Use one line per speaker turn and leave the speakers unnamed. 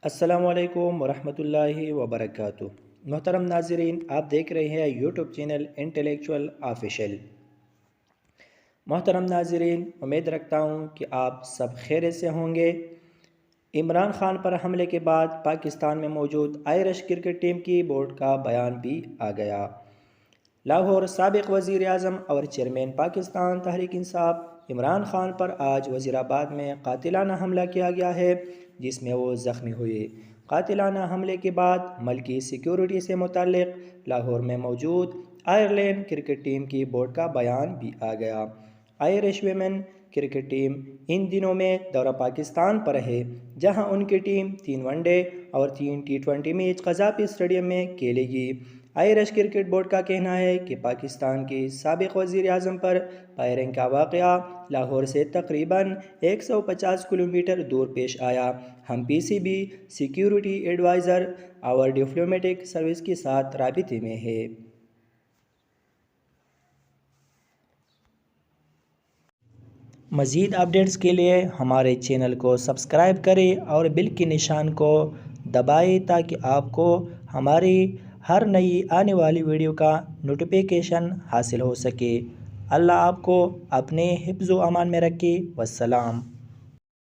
السلام علیکم ورحمۃ اللہ وبرکاتہ۔ محترم ناظرین، آپ دیکھ رہے ہیں یوٹیوب چینل انٹلیکچوئل آفیشیل۔ محترم ناظرین، امید رکھتا ہوں کہ آپ سب خیریت سے ہوں گے۔ عمران خان پر حملے کے بعد پاکستان میں موجود آئرش کرکٹ ٹیم کی بورڈ کا بیان بھی آ گیا۔ لاہور سابق وزیر اعظم اور چیئرمین پاکستان تحریک انصاف عمران خان پر آج وزیر آباد میں قاتلانہ حملہ کیا گیا ہے، جس میں وہ زخمی ہوئے۔ قاتلانہ حملے کے بعد ملکی سیکیورٹی سے متعلق لاہور میں موجود آئرلینڈ کرکٹ ٹیم کی بورڈ کا بیان بھی آ گیا۔ آئرش ویمن کرکٹ ٹیم ان دنوں میں دورہ پاکستان پر ہے، جہاں ان کی ٹیم 3 ون ڈے اور 3 T20 میچ قذافی اسٹیڈیم میں کھیلے گی۔ آئرش کرکٹ بورڈ کا کہنا ہے کہ پاکستان کی سابق وزیر اعظم پر فائرنگ کا واقعہ لاہور سے تقریباً 150 کلومیٹر دور پیش آیا۔ ہم PCB سیکیورٹی ایڈوائزر اور ڈپلومیٹک سروس کے ساتھ رابطے میں ہیں۔ مزید اپڈیٹس کے لیے ہمارے چینل کو سبسکرائب کریں اور بیل کے نشان کو دبائیں تاکہ آپ کو ہماری ہر نئی آنے والی ویڈیو کا نوٹیفیکیشن حاصل ہو سکے۔ اللہ آپ کو اپنے حفظ و امان میں رکھے۔ والسلام۔